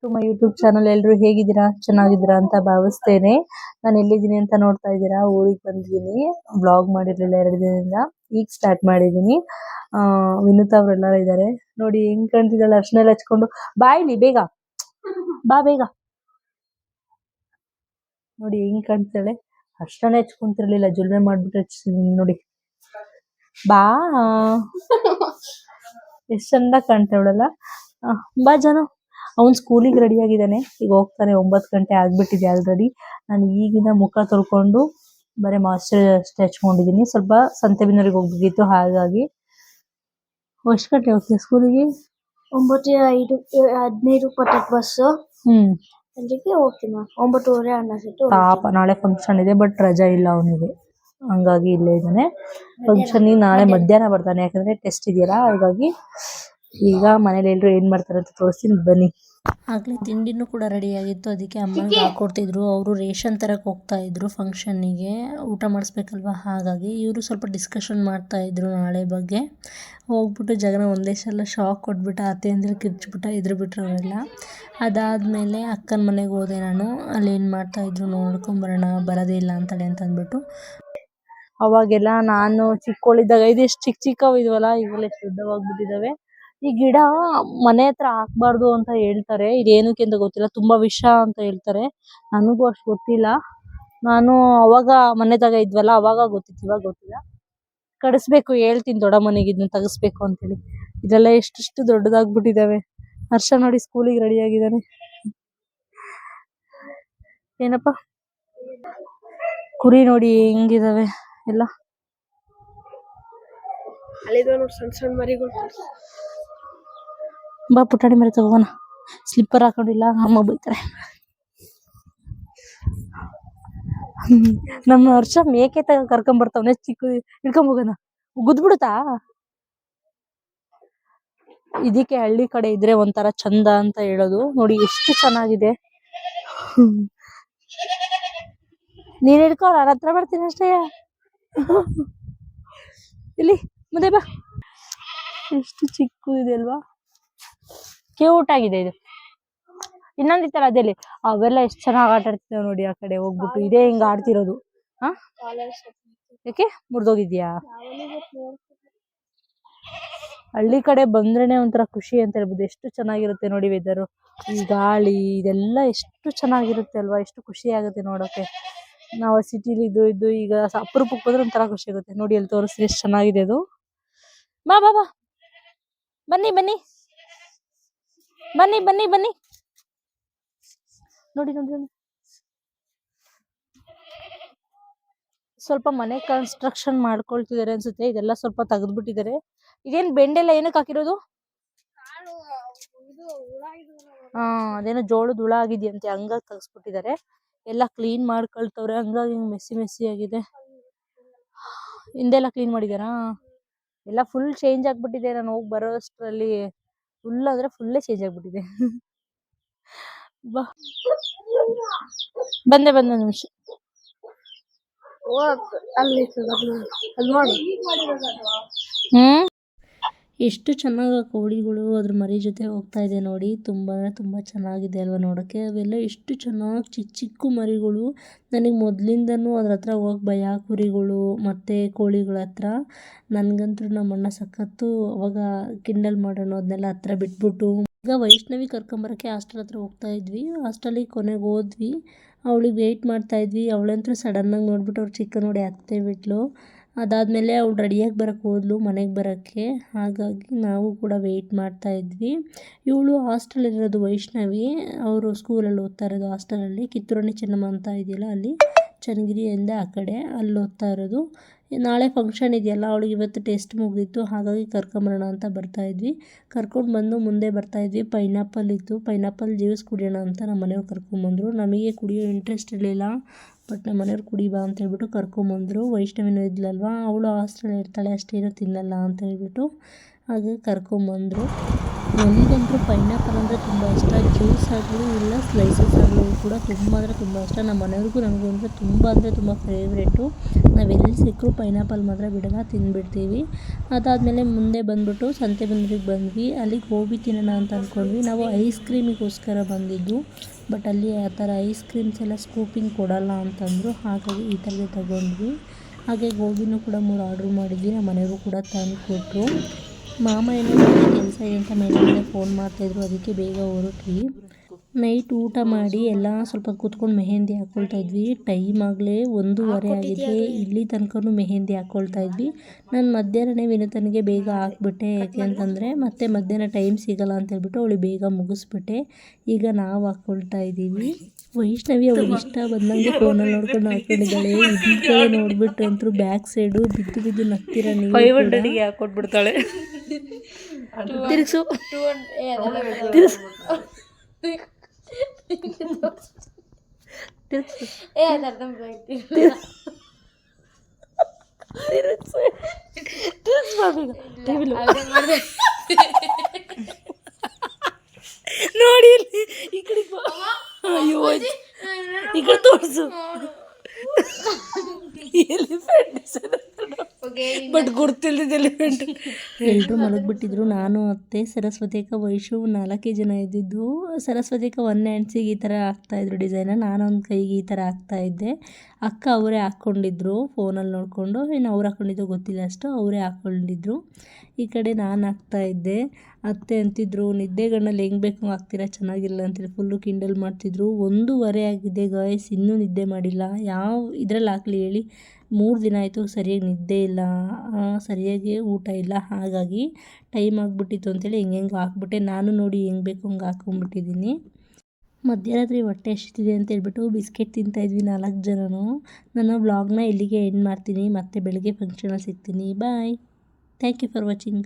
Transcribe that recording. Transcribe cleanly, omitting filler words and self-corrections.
To my YouTube channel. ಎಲ್ಲರೂ ಹೇಗಿದ್ದೀರಾ? ಚೆನ್ನಾಗಿದ್ದೀರಾ ಅಂತ ಭಾವಿಸ್ತೇನೆ. ನಾನು ಎಲ್ಲಿದ್ದೀನಿ ಅಂತ ನೋಡ್ತಾ ಇದ್ದೀರಾ, ಊರಿಗೆ ಬಂದಿದ್ದೀನಿ. ವ್ಲಾಗ್ ಮಾಡಿರಲಿಲ್ಲ 2 ದಿನದಿಂದ, ಈಗ ಸ್ಟಾರ್ಟ್ ಮಾಡಿದ್ದೀನಿ. ವಿನುತಾ ಅವರೆಲ್ಲ ಇದ್ದಾರೆ ನೋಡಿ, ಹೆಂಗ್ ಕಾಣ್ತಿದ್ದಾಳೆ ಅರ್ಶನ ಎಲ್ಲ ಹಚ್ಕೊಂಡು. ಬಾ ಇಲ್ಲಿ ಬೇಗ, ಬಾ ಬೇಗ. ನೋಡಿ ಹೆಂಗ್ ಕಾಣ್ತಿದ್ದಾಳೆ, ಅರ್ಶನ ಹಚ್ಕೊಂತಿರ್ಲಿಲ್ಲ, ಜುಲ್ಮೆ ಮಾಡ್ಬಿಟ್ಟು ಹಚ್ಚಿದೀನಿ ನೋಡಿ. ಬಾ, ಎಷ್ಟು ಚಂದ ಕಾಣ್ತಾವಳಲ್ಲ. ಬಾ ಜಾನು. ಅವ್ನು ಸ್ಕೂಲಿಗೆ ರೆಡಿ ಆಗಿದ್ದಾನೆ, ಈಗ ಹೋಗ್ತಾನೆ. 9 ಗಂಟೆ ಆಗ್ಬಿಟ್ಟಿದೆ ಆಲ್ರೆಡಿ. ನಾನು ಈಗಿನ ಮುಖ ತೊಳ್ಕೊಂಡು ಬರೀ ಮಾಯ್ಶ್ಚರೈಸರ್ ಅಷ್ಟೇ ಹಚ್ಕೊಂಡಿದ್ದೀನಿ. ಸ್ವಲ್ಪ ಸಂತೆಬೆನ್ನೂರಿಗೆ ಹೋಗ್ಬೇಕಿತ್ತು, ಹಾಗಾಗಿ. ಎಷ್ಟು ಗಂಟೆ ಹೋಗ್ತೀಯ ಸ್ಕೂಲಿಗೆ? 9:15 ಬಸ್ಸು. ಅದಕ್ಕೆ ಹೋಗ್ತೀನಿ. 9:30 ಅನ್ನಿಸುತ್ತೆ. ಪಾಪ ನಾಳೆ ಫಂಕ್ಷನ್ ಇದೆ, ಬಟ್ ರಜಾ ಇಲ್ಲ ಅವನಿಗೆ, ಹಂಗಾಗಿ ಇಲ್ಲೇ ಇದ್ದಾನೆ. ಫಂಕ್ಷನ್ಗೆ ನಾಳೆ ಮಧ್ಯಾಹ್ನ ಬರ್ತಾನೆ, ಯಾಕಂದ್ರೆ ಟೆಸ್ಟ್ ಇದೆಯಲ್ಲ, ಹಾಗಾಗಿ. ಈಗ ಮನೇಲಿ ಎಲ್ಲರೂ ಏನ್ ಮಾಡ್ತಾರೆ ಅಂತ ತೋರಿಸ್ತೀನಿ, ಬನ್ನಿ. ಆಗಲೇ ತಿಂಡಿನೂ ಕೂಡ ರೆಡಿಯಾಗಿತ್ತು, ಅದಕ್ಕೆ ಅಮ್ಮನಿಗೆ ಹಾಕ್ಕೊಡ್ತಿದ್ರು. ಅವರು ರೇಷನ್ ತರಕ್ಕೆ ಹೋಗ್ತಾ ಇದ್ರು ಫಂಕ್ಷನ್ನಿಗೆ, ಊಟ ಮಾಡಿಸ್ಬೇಕಲ್ವ, ಹಾಗಾಗಿ. ಇವರು ಸ್ವಲ್ಪ ಡಿಸ್ಕಷನ್ ಮಾಡ್ತಾ ಇದ್ರು ನಾಳೆ ಬಗ್ಗೆ. ಹೋಗ್ಬಿಟ್ಟು ಜಗನ ಒಂದೇ ಸಲ ಶಾಕ್ ಕೊಟ್ಬಿಟ್ಟ, ಅತ್ತೆ ಅಂದರೆ ಕಿರ್ಚ್ಬಿಟ್ಟ, ಎದ್ರು ಬಿಟ್ರು ಅವರೆಲ್ಲ. ಅದಾದಮೇಲೆ ಅಕ್ಕನ ಮನೆಗೆ ಹೋದೆ ನಾನು. ಅಲ್ಲಿ ಏನು ಮಾಡ್ತಾಯಿದ್ರು ನೋಡ್ಕೊಂಬರೋಣ, ಬರೋದೇ ಇಲ್ಲ ಅಂತಾಳೆ ಅಂತ ಅಂದ್ಬಿಟ್ಟು. ಅವಾಗೆಲ್ಲ ನಾನು ಚಿಕ್ಕವಳಿದ್ದಾಗ ಇದೆಷ್ಟು ಚಿಕ್ಕ ಚಿಕ್ಕವು ಇದ್ವಲ್ಲ, ಇವೆಲ್ಲ ಎಷ್ಟು ದೊಡ್ಡವಾಗ್ಬಿಟ್ಟಿದ್ದಾವೆ. ಈ ಗಿಡ ಮನೆ ಹತ್ರ ಹಾಕ್ಬಾರ್ದು ಅಂತ ಹೇಳ್ತಾರೆ, ಇದೇನಕ್ಕೆ ಅಂತ ಗೊತ್ತಿಲ್ಲ, ತುಂಬಾ ವಿಷ ಅಂತ ಹೇಳ್ತಾರೆ. ನನಗೂ ಅಷ್ಟು ಗೊತ್ತಿಲ್ಲ. ನಾನು ಅವಾಗ ಮನೆದಾಗ ಇದ್ವಲ್ಲ, ಅವಾಗ ಗೊತ್ತಿತ್ತು, ಇವಾಗ ಗೊತ್ತಿಲ್ಲ. ಕಡಿಸ್ಬೇಕು, ಹೇಳ್ತೀನಿ ದೊಡ್ಡ ಮನೆಗೆ ಇದನ್ನ ತೆಗಿಸ್ಬೇಕು ಅಂತೇಳಿ. ಇದೆಲ್ಲ ಎಷ್ಟೆಷ್ಟು ದೊಡ್ಡದಾಗ್ಬಿಟ್ಟಿದ್ದಾವೆ. ಹರ್ಷ ನೋಡಿ ಸ್ಕೂಲಿಗೆ ರೆಡಿ ಆಗಿದ್ದಾನೆ. ಏನಪ್ಪ, ಕುರಿ ನೋಡಿ ಹೆಂಗಿದಾವೆ ಎಲ್ಲ. ಸಣ್ಣ ಸಣ್ಣ ಮರಿಗಳು. ಬಾ ಪುಟಾಣಿ ಮರಿ ತಗೋಣ. ಸ್ಲಿಪ್ಪರ್ ಹಾಕೊಂಡಿಲ್ಲ, ಅಮ್ಮ ಬೈತಾರೆ. ನಮ್ಮ ಹರ್ಷ ಮೇಕೆ ಕರ್ಕೊಂಬರ್ತಾವನೆ, ಚಿಕ್ಕ ಹಿಡ್ಕೊಂಬೋಗೋಣ, ಗುದ್ಬಿಡುತ್ತಾ. ಇದಕ್ಕೆ ಹಳ್ಳಿ ಕಡೆ ಇದ್ರೆ ಒಂಥರ ಚಂದ ಅಂತ ಹೇಳೋದು. ನೋಡಿ ಎಷ್ಟು ಚೆನ್ನಾಗಿದೆ. ನೀನ್ ಹಿಡ್ಕೊ, ನಾನು ಹತ್ರ ಬರ್ತೀನಿ ಅಷ್ಟೇ. ಇಲ್ಲಿ ಮುಂದೆ ಬಾ. ಎಷ್ಟು ಚಿಕ್ಕ ಇದೆ ಅಲ್ವಾ, ಕ್ಯೂಟ್ ಆಗಿದೆ ಇದು. ಇನ್ನೊಂದಿತ್ತಲ್ಲ ಅದೇಲಿ, ಅವೆಲ್ಲ ಎಷ್ಟು ಚೆನ್ನಾಗಿ ಆಟ ಆಡ್ತಿದ್ದಾವೆ ನೋಡಿ. ಆ ಕಡೆ ಹೋಗ್ಬಿಟ್ಟು ಇದೇ ಹಿಂಗ ಆಡ್ತಿರೋದು. ಯಾಕೆ ಮುರಿದೋಗಿದ್ಯಾ? ಹಳ್ಳಿ ಕಡೆ ಬಂದ್ರೇನೆ ಒಂಥರ ಖುಷಿ ಅಂತ ಹೇಳ್ಬೋದು. ಎಷ್ಟು ಚೆನ್ನಾಗಿರುತ್ತೆ ನೋಡಿ ವೆದರು, ಈ ಗಾಳಿ ಇದೆಲ್ಲ ಎಷ್ಟು ಚೆನ್ನಾಗಿರುತ್ತೆ ಅಲ್ವಾ, ಎಷ್ಟು ಖುಷಿ ಆಗುತ್ತೆ ನೋಡೋಕೆ. ನಾವು ಸಿಟಿಲಿ ಇದ್ದು ಈಗ ಅಪರೂಪಕ್ಕೆ ಹೋದ್ರೆ ಒಂಥರ ಖುಷಿ ಆಗುತ್ತೆ ನೋಡಿ. ಅಲ್ಲಿ ತೋರಿಸ್ರಿ ಎಷ್ಟು ಚೆನ್ನಾಗಿದೆ ಅದು. ಬಾ ಬಾ ಬಾ, ಬನ್ನಿ ಬನ್ನಿ ಬನ್ನಿ ಬನ್ನಿ ಬನ್ನಿ. ನೋಡಿ ನೋಡಿ ನೋಡಿ, ಸ್ವಲ್ಪ ಮನೆ ಕನ್ಸ್ಟ್ರಕ್ಷನ್ ಮಾಡ್ಕೊಳ್ತಿದ್ದಾರೆ ಅನ್ಸುತ್ತೆ. ಇದೆಲ್ಲ ಸ್ವಲ್ಪ ತೆಗೆದ್ಬಿಟ್ಟಿದ್ದಾರೆ. ಇದೇನ್ ಬೆಂಡೆಲ್ಲ ಏನಕ್ಕೆ ಹಾಕಿರೋದು? ಅದೇನೋ ಜೋಳದ ಹುಳ ಆಗಿದೆಯಂತೆ, ಹಂಗಾಗಿ ತೆಗೆಸ್ಬಿಟ್ಟಿದ್ದಾರೆ. ಎಲ್ಲ ಕ್ಲೀನ್ ಮಾಡ್ಕೊಳ್ತವ್ರೆ, ಹಂಗಾಗಿ ಮೆಸ್ಸಿ ಮೆಸ್ಸಿ ಆಗಿದೆ. ಹಿಂದೆಲ್ಲ ಕ್ಲೀನ್ ಮಾಡಿದಾರಾ? ಎಲ್ಲ ಫುಲ್ ಚೇಂಜ್ ಆಗ್ಬಿಟ್ಟಿದೆ. ನಾನು ಹೋಗಿ ಬರೋ ಅಷ್ಟರಲ್ಲಿ ಫುಲ್ ಅಂದ್ರೆ ಫುಲ್ಲೇ ಚೇಂಜ್ ಆಗ್ಬಿಟ್ಟಿದೆ. ಬಾ, ಬಂದೆ ಒಂದು ನಿಮಿಷ. ಎಷ್ಟು ಚೆನ್ನಾಗಿ ಕೋಳಿಗಳು ಅದ್ರ ಮರಿ ಜೊತೆ ಹೋಗ್ತಾ ಇದೆ ನೋಡಿ. ತುಂಬ ಅಂದರೆ ತುಂಬ ಚೆನ್ನಾಗಿದೆ ಅಲ್ವಾ ನೋಡೋಕ್ಕೆ. ಅವೆಲ್ಲ ಎಷ್ಟು ಚೆನ್ನಾಗಿ ಚಿಕ್ಕ ಚಿಕ್ಕ ಮರಿಗಳು. ನನಗೆ ಮೊದಲಿಂದನೂ ಅದ್ರ ಹತ್ರ ಹೋಗಿ ಭಯ, ಕುರಿಗಳು ಮತ್ತು ಕೋಳಿಗಳ ಹತ್ರ. ನನಗಂತೂ ನಮ್ಮ ಅಣ್ಣ ಸಖತ್ತು ಅವಾಗ ಕಿಂಡಲ್ ಮಾಡೋಣ, ಅದನ್ನೆಲ್ಲ ಹತ್ರ ಬಿಟ್ಬಿಟ್ಟು. ಈಗ ವೈಷ್ಣವಿ ಕರ್ಕೊಂಬರೋಕ್ಕೆ ಹಾಸ್ಟೆಲ್ ಹತ್ರ ಹೋಗ್ತಾ ಇದ್ವಿ. ಹಾಸ್ಟೆಲಿಗೆ ಕೊನೆಗೆ ಹೋದ್ವಿ, ಅವಳಿಗೆ ವೆಯ್ಟ್ ಮಾಡ್ತಾಯಿದ್ವಿ. ಅವಳಂತೂ ಸಡನ್ನಾಗಿ ನೋಡ್ಬಿಟ್ಟು ಅವ್ರು ಚಿಕ್ಕ ನೋಡಿ ಹತ್ತೇ ಬಿಟ್ಲು. ಅದಾದಮೇಲೆ ಅವಳು ರೆಡಿಯಾಗಿ ಬರೋಕ್ಕೆ ಹೋದ್ಲು ಮನೆಗೆ ಬರೋಕ್ಕೆ, ಹಾಗಾಗಿ ನಾವು ಕೂಡ ವೆಯ್ಟ್ ಮಾಡ್ತಾಯಿದ್ವಿ. ಇವಳು ಹಾಸ್ಟೆಲಲ್ಲಿರೋದು ವೈಷ್ಣವಿ, ಅವರು ಸ್ಕೂಲಲ್ಲಿ ಓದ್ತಾ ಇರೋದು ಹಾಸ್ಟೆಲಲ್ಲಿ. ಕಿತ್ತೂರಾಣಿ ಚೆನ್ನಮ್ಮ ಅಂತ ಇದೆಯಲ್ಲ ಅಲ್ಲಿ, ಚನ್ನಗಿರಿಯಿಂದ ಆ ಕಡೆ, ಅಲ್ಲಿ ಓದ್ತಾ ಇರೋದು. ನಾಳೆ ಫಂಕ್ಷನ್ ಇದೆಯಲ್ಲ, ಅವಳಿಗೆ ಇವತ್ತು ಟೆಸ್ಟ್ ಮುಗಿದಿತ್ತು, ಹಾಗಾಗಿ ಕರ್ಕೊಂಬರೋಣ ಅಂತ ಬರ್ತಾಯಿದ್ವಿ. ಕರ್ಕೊಂಡು ಬಂದು ಮುಂದೆ ಬರ್ತಾಯಿದ್ವಿ, ಪೈನಾಪಲ್ ಇತ್ತು. ಪೈನಾಪಲ್ ಜ್ಯೂಸ್ ಕುಡಿಯೋಣ ಅಂತ ನಮ್ಮ ಮನೆಯವ್ರು ಕರ್ಕೊಂಬಂದರು. ನಮಗೆ ಕುಡಿಯೋ ಇಂಟ್ರೆಸ್ಟ್ ಇರಲಿಲ್ಲ, ಬಟ್ ನಮ್ಮ ಮನೆಯವ್ರು ಕುಡಿ ಬಾ ಅಂತ ಹೇಳ್ಬಿಟ್ಟು ಕರ್ಕೊಂಬಂದರು. ವೈಷ್ಣವಿನೂ ಇದ್ಲಲ್ವ, ಅವಳು ಹಾಸ್ಟೆಲ್ ಇರ್ತಾಳೆ, ಅಷ್ಟೇನೂ ತಿನ್ನಲ್ಲ ಅಂತ ಹೇಳ್ಬಿಟ್ಟು ಹಾಗೆ ಕರ್ಕೊಂಬಂದರು. ನನಗಂತೂ ಪೈನಾಪಲ್ ಅಂದರೆ ತುಂಬ ಇಷ್ಟ. ಜ್ಯೂಸ್ ಆಗಲಿ ಇಲ್ಲ ಸ್ಲೈಸಸ್ ಆಗಲಿ ಕೂಡ ತುಂಬ ಅಂದರೆ ತುಂಬ ಇಷ್ಟ. ನಮ್ಮ ಮನೆಯವ್ರಿಗೂ ನನಗೂ ಅಂದರೆ ತುಂಬ ಫೇವ್ರೇಟು. ನಾವೆಲ್ಲಿ ಸಿಕ್ಕರೂ ಪೈನಾಪಲ್ ಮಾತ್ರ ಬಿಡಲ್ಲ, ತಿಂದುಬಿಡ್ತೀವಿ. ಅದಾದಮೇಲೆ ಮುಂದೆ ಬಂದುಬಿಟ್ಟು ಸಂತೆಬೆನ್ನೂರಿಗೆ ಬಂದ್ವಿ. ಅಲ್ಲಿ ಗೋಬಿ ತಿನ್ನೋಣ ಅಂತ ಅಂದ್ಕೊಂಡ್ವಿ. ನಾವು ಐಸ್ ಕ್ರೀಮಿಗೋಸ್ಕರ ಬಂದಿದ್ದು, ಬಟ್ ಅಲ್ಲಿ ಆ ಥರ ಐಸ್ ಕ್ರೀಮ್ಸ್ ಎಲ್ಲ ಸ್ಕೂಪಿಂಗ್ ಕೊಡಲ್ಲ ಅಂತಂದರು. ಹಾಗಾಗಿ ಈ ಥರದೇ ತಗೊಂಡ್ವಿ. ಹಾಗೆ ಗೋಬಿನೂ ಕೂಡ 3 ಆರ್ಡ್ರ್ ಮಾಡಿದ್ವಿ. ನಮ್ಮ ಮನೆಯವರು ಕೂಡ ತಂದು ಕೊಟ್ಟರು. ಮಾಮ ಏನೋ ಕೆಲಸ ಇದೆ ಅಂತ ಮೇಲೆ ಫೋನ್ ಮಾಡ್ತಾಯಿದ್ರು, ಅದಕ್ಕೆ ಬೇಗ ಹೊರಟ್ವಿ. ನೈಟ್ ಊಟ ಮಾಡಿ ಎಲ್ಲ ಸ್ವಲ್ಪ ಕೂತ್ಕೊಂಡು ಮೆಹಂದಿ ಹಾಕ್ಕೊಳ್ತಾ ಇದ್ವಿ. ಟೈಮ್ ಆಗಲೇ 1:30 ಆಗಿದೆ. ಇಲ್ಲಿ ತನಕ ಮೆಹಂದಿ ಹಾಕ್ಕೊಳ್ತಾ ಇದ್ವಿ. ನಾನು ಮಧ್ಯಾಹ್ನನೇ ವಿನೂತನಿಗೆ ಬೇಗ ಹಾಕ್ಬಿಟ್ಟೆ. ಯಾಕೆ ಅಂತಂದರೆ ಮತ್ತೆ ಮಧ್ಯಾಹ್ನ ಟೈಮ್ ಸಿಗಲ್ಲ ಅಂತ ಹೇಳ್ಬಿಟ್ಟು ಅವಳಿಗೆ ಬೇಗ ಮುಗಿಸ್ಬಿಟ್ಟೆ. ಈಗ ನಾವು ಹಾಕ್ಕೊಳ್ತಾ ಇದ್ದೀವಿ. ವೈಷ್ಣವಿ ಅವ್ಳಿಗೆ ಇಷ್ಟ ಬಂದಂಗೆ ಫೋನಲ್ಲಿ ನೋಡ್ಕೊಂಡು ಹಾಕ್ಕೊಂಡಿದ್ದಾಳೆ. ಇದಕ್ಕೆ ನೋಡ್ಬಿಟ್ಟು ಅಂತೂ ಬ್ಯಾಕ್ ಸೈಡು ಬಿದ್ದು ನಗ್ತೀರ ನೀವು. 500ಗೆ ಹಾಕ್ಕೊಟ್ಬಿಡ್ತಾಳೆ. ತಿರುಗಿಸು ನೋಡಿ ಈ ಕಡೆ ಅಯ್ಯೋ ಈ ಕಡೆ ತೋರಿಸು. ಬಟ್ ಗೊತ್ತಿಲ್ಲದ ಎಲಿಫೆಂಟ್. ಎಲ್ಲರೂ ಮಲಗಿಬಿಟ್ಟಿದ್ರು. ನಾನು ಅತ್ತೆ ಸರಸ್ವತಿ ಅಕ್ಕ ವೈಶು 4 ಜನ ಇದ್ದಿದ್ದು. ಸರಸ್ವತಿ ಅಕ್ಕ 1 ಹ್ಯಾಂಡ್ಸಿಗೆ ಈ ಥರ ಹಾಕ್ತಾಯಿದ್ರು ಡಿಸೈನ, ನಾನೊಂದು ಕೈಗೆ ಈ ಥರ ಹಾಕ್ತಾಯಿದ್ದೆ. ಅಕ್ಕ ಅವರೇ ಹಾಕ್ಕೊಂಡಿದ್ರು ಫೋನಲ್ಲಿ ನೋಡಿಕೊಂಡು. ಇನ್ನು ಅವ್ರು ಹಾಕ್ಕೊಂಡಿದ್ದು ಗೊತ್ತಿಲ್ಲ ಅಷ್ಟು, ಅವರೇ ಹಾಕ್ಕೊಂಡಿದ್ರು. ಈ ಕಡೆ ನಾನು ಹಾಕ್ತಾಯಿದ್ದೆ. ಅತ್ತೆ ಅಂತಿದ್ರು, ನಿದ್ದೆಗಣ್ಣಲ್ಲಿ ಹೆಂಗೆ ಬೇಕು ಹಾಕ್ತೀರಾ, ಚೆನ್ನಾಗಿಲ್ಲ ಅಂತೇಳಿ ಫುಲ್ಲು ಕಿಂಡಲ್ ಮಾಡ್ತಿದ್ರು. 1:30 ಆಗಿದೆ ಗಾಯ್ಸ್, ಇನ್ನೂ ನಿದ್ದೆ ಮಾಡಿಲ್ಲ. ಯಾವ ಇದರಲ್ಲಿ ಹಾಕ್ಲಿ ಹೇಳಿ. 3 ದಿನ ಆಯಿತು ಸರಿಯಾಗಿ ನಿದ್ದೆ ಇಲ್ಲ, ಸರಿಯಾಗಿ ಊಟ ಇಲ್ಲ. ಹಾಗಾಗಿ ಟೈಮ್ ಆಗಿಬಿಟ್ಟಿತ್ತು ಅಂತೇಳಿ ಹೆಂಗೆ ಹಾಕ್ಬಿಟ್ಟೆ. ನಾನು ನೋಡಿ ಹೆಂಗೆ ಬೇಕು ಹಂಗೆ ಹಾಕ್ಕೊಂಬಿಟ್ಟಿದ್ದೀನಿ. ಮಧ್ಯರಾತ್ರಿ ಹೊಟ್ಟೆ ಹಸಿತಿದೆ ಅಂತ ಹೇಳ್ಬಿಟ್ಟು ಬಿಸ್ಕೆಟ್ ತಿಂತಾಯಿದ್ವಿ 4 ಜನನು. ನನ್ನ ವ್ಲಾಗ್ನ ಇಲ್ಲಿಗೆ ಎಂಡ್ ಮಾಡ್ತೀನಿ. ಮತ್ತೆ ಬೆಳಗ್ಗೆ ಫಂಕ್ಷನಲ್ಲಿ ಸಿಗ್ತೀನಿ. Bye. Thank you for watching.